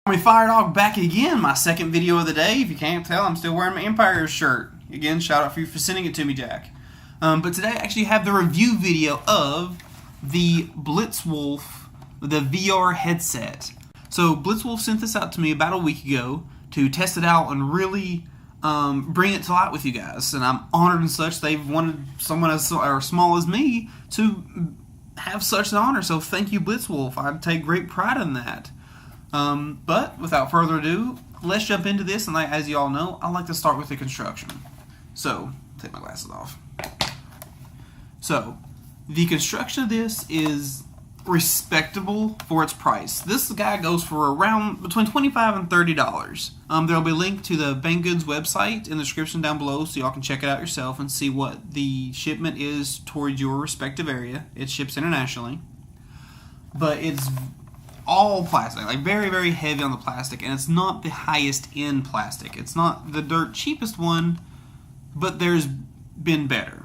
Army-Firedawg back again, my second video of the day. If you can't tell, I'm still wearing my Empire shirt. Again, shout out for you for sending it to me, Jack. But today I actually have the review video of the BltizWolf, the VR headset. So BltizWolf sent this out to me about a week ago to test it out and really bring it to light with you guys. And I'm honored and such. They've wanted someone as small as me to have such an honor. So thank you, BltizWolf. I take great pride in that. But without further ado, let's jump into this. And as you all know, I like to start with the construction. So, take my glasses off. So, the construction of this is respectable for its price. This guy goes for around between $25 and $30. There will be a link to the Banggood's website in the description down below, so y'all can check it out yourself and see what the shipment is towards your respective area. It ships internationally, but it's all plastic, like very, very heavy on the plastic, and it's not the highest end plastic. It's not the dirt cheapest one, but there's been better.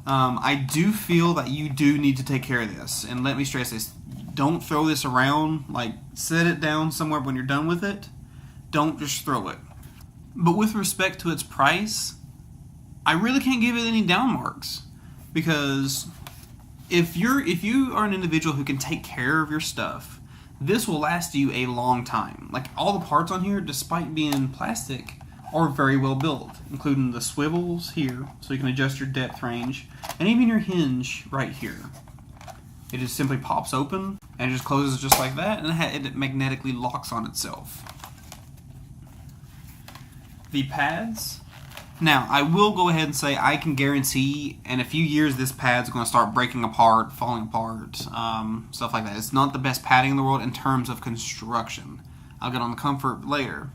I do feel that you do need to take care of this, and let me stress this: don't throw this around. Like, set it down somewhere when you're done with it. Don't just throw it. But with respect to its price, I really can't give it any down marks, because if you are an individual who can take care of your stuff, this will last you a long time. Like, all the parts on here, despite being plastic, are very well built, including the swivels here, so you can adjust your depth range, and even your hinge right here. It just simply pops open and it just closes just like that, and it magnetically locks on itself. The pads. Now, I will go ahead and say I can guarantee in a few years this pad's going to start breaking apart, falling apart, stuff like that. It's not the best padding in the world in terms of construction. I'll get on the comfort later.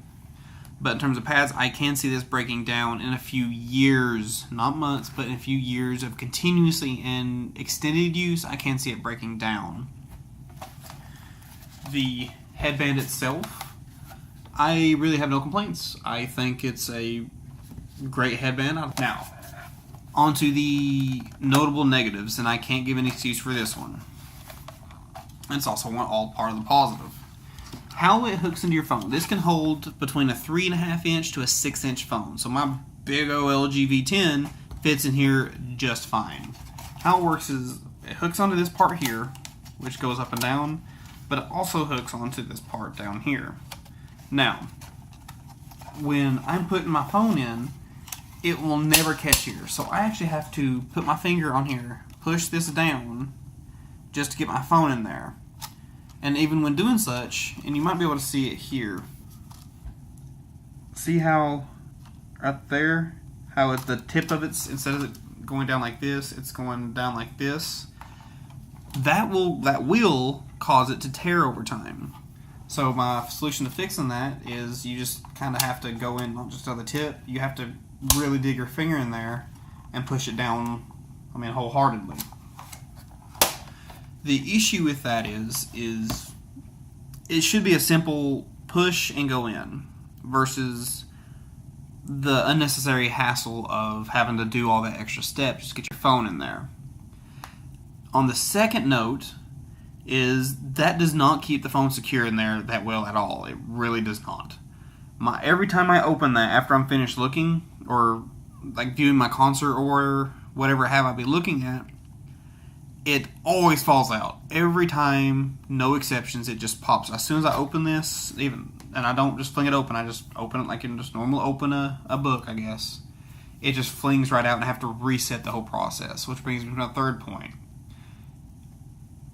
But in terms of pads, I can see this breaking down in a few years, not months, but in a few years of continuously and extended use. I can see it breaking down. The headband itself, I really have no complaints. I think it's a great headband. Now, onto the notable negatives, and I can't give an excuse for this one. It's also all part of the positive. How it hooks into your phone. This can hold between a 3.5 inch to a 6 inch phone. So my big old LG V10 fits in here just fine. How it works is it hooks onto this part here, which goes up and down, but it also hooks onto this part down here. Now, when I'm putting my phone in, it will never catch here. So I actually have to put my finger on here, push this down, just to get my phone in there. And even when doing such, and you might be able to see it here. See how right there, how at the tip of it, instead of it going down like this, it's going down like this. That will cause it to tear over time. So my solution to fixing that is you just kind of have to go in, not just on the tip, you have to really dig your finger in there and push it down, wholeheartedly. The issue with that is it should be a simple push and go in versus the unnecessary hassle of having to do all that extra steps just to get your phone in there. On the second note is that does not keep the phone secure in there that well at all. It really does not. Every time I open that after I'm finished looking, or like viewing my concert or whatever I be looking at, it always falls out. Every time, no exceptions, it just pops. As soon as I open this, and I don't just fling it open, I just open it like you just normal open a book, I guess. It just flings right out and I have to reset the whole process, which brings me to my third point.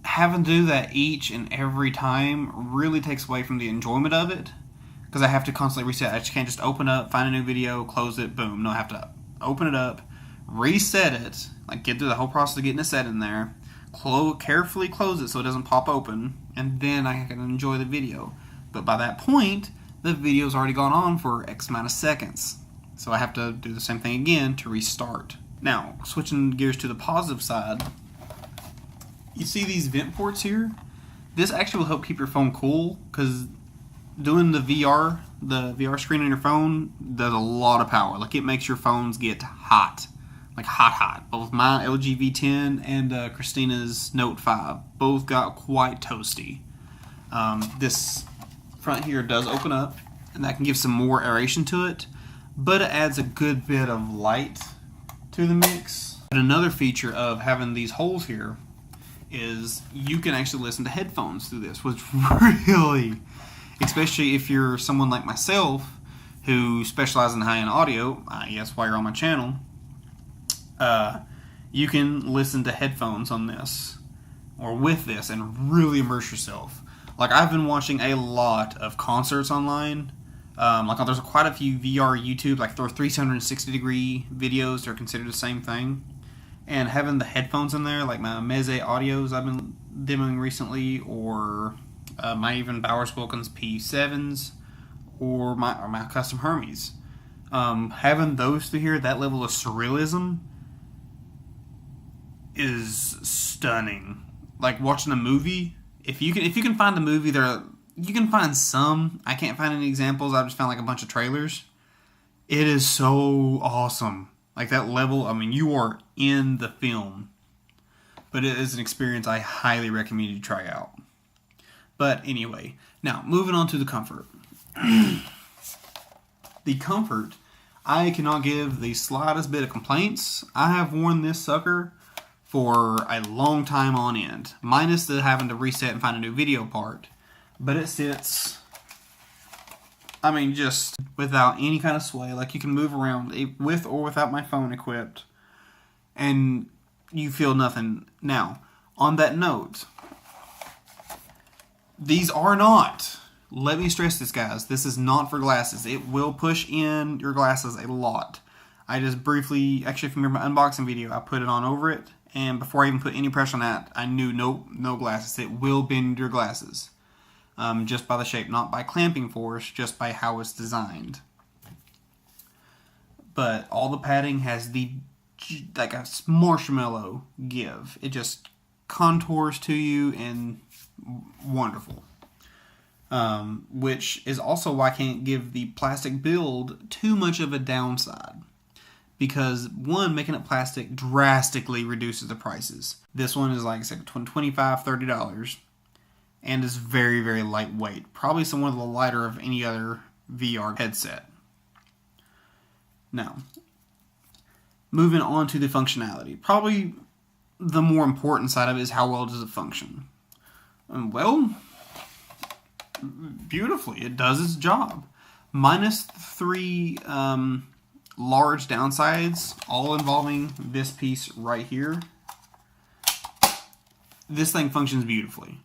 Having to do that each and every time really takes away from the enjoyment of it, because I have to constantly reset. I just can't just open up, find a new video, close it, boom. No, I have to open it up, reset it, like get through the whole process of getting it set in there, carefully close it so it doesn't pop open, and then I can enjoy the video. But by that point, the video's already gone on for X amount of seconds. So I have to do the same thing again to restart. Now, switching gears to the positive side, you see these vent ports here? This actually will help keep your phone cool, because doing the VR screen on your phone does a lot of power. Like, it makes your phones get hot. Like hot. Both my LG V10 and Christina's Note 5 both got quite toasty. This front here does open up, and that can give some more aeration to it, but it adds a good bit of light to the mix. And another feature of having these holes here is you can actually listen to headphones through this, which really, especially if you're someone like myself who specializes in high-end audio, that's why you're on my channel, you can listen to headphones on this or with this and really immerse yourself. Like, I've been watching a lot of concerts online. Like, there's quite a few VR YouTube, like there are 360-degree videos. They're considered the same thing. And having the headphones in there, like my Meze Audios I've been demoing recently, or my even Bowers Wilkins P7s, or my custom Hermes. Having those through here, that level of surrealism is stunning. Like watching a movie, if you can find a movie there, you can find some. I can't find any examples. I've just found like a bunch of trailers. It is so awesome. Like that level, I mean, you are in the film. But it is an experience I highly recommend you try out. But anyway, now moving on to the comfort. The comfort, I cannot give the slightest bit of complaints. I have worn this sucker for a long time on end, minus the having to reset and find a new video part. But it sits, I mean, just without any kind of sway. Like, you can move around with or without my phone equipped, and you feel nothing. Now, on that note, these are not, let me stress this, guys, this is not for glasses. It will push in your glasses a lot. I just briefly, actually from my unboxing video, I put it on over it, and before I even put any pressure on that, I knew no glasses. It will bend your glasses. Just by the shape, not by clamping force, just by how it's designed. But all the padding has like a marshmallow give. It just contours to you and wonderful. Which is also why I can't give the plastic build too much of a downside. Because one, making it plastic drastically reduces the prices. This one is like I said, $25, $30. And is very, very lightweight. Probably somewhat of the lighter of any other VR headset. Now, moving on to the functionality. Probably the more important side of it is how well does it function. Well, beautifully. It does its job. Minus 3 large downsides, all involving this piece right here. This thing functions beautifully.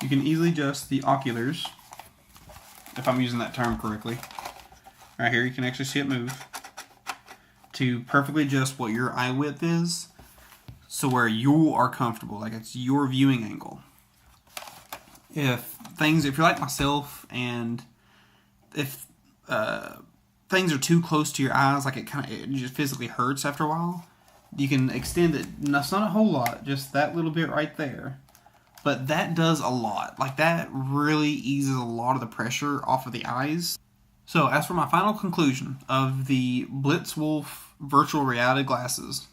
You can easily adjust the oculars, if I'm using that term correctly. Right here, you can actually see it move to perfectly adjust what your eye width is, so where you are comfortable, like it's your viewing angle. If you're like myself, and if things are too close to your eyes, like it just physically hurts after a while, you can extend it. That's not a whole lot, just that little bit right there. But that does a lot. Like, that really eases a lot of the pressure off of the eyes. So, as for my final conclusion of the BltizWolf Virtual Reality glasses,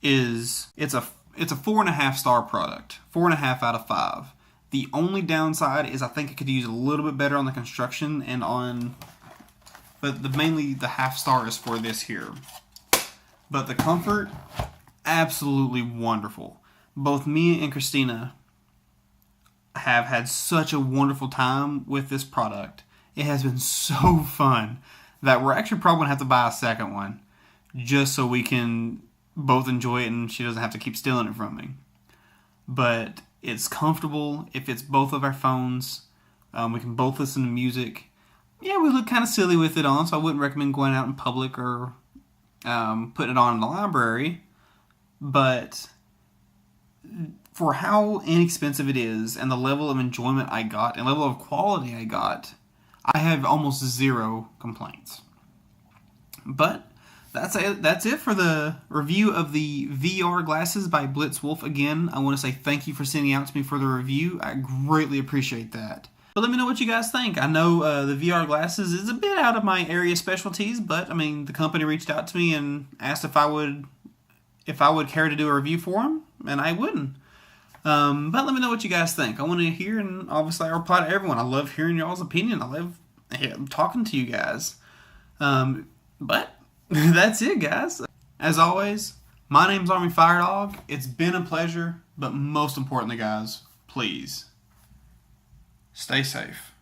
it's a 4.5 star product. 4.5 out of 5. The only downside is I think it could use a little bit better on the construction and on... But mainly the half star is for this here. But the comfort, absolutely wonderful. Both me and Christina have had such a wonderful time with this product. It has been so fun that we're actually probably going to have to buy a second one just so we can both enjoy it and she doesn't have to keep stealing it from me. But it's comfortable. It fits both of our phones. We can both listen to music. Yeah, we look kind of silly with it on, so I wouldn't recommend going out in public or putting it on in the library. But for how inexpensive it is and the level of enjoyment I got and level of quality I got, I have almost zero complaints. But that's it for the review of the VR glasses by BltizWolf. Again, I want to say thank you for sending out to me for the review. I greatly appreciate that. But let me know what you guys think. I know the VR glasses is a bit out of my area specialties, but I mean, the company reached out to me and asked if I would care to do a review for them, and I wouldn't. But let me know what you guys think. I want to hear, and obviously I reply to everyone. I love hearing y'all's opinion. I love talking to you guys. But that's it, guys. As always, my name's Army-Firedawg. It's been a pleasure, but most importantly, guys, please stay safe.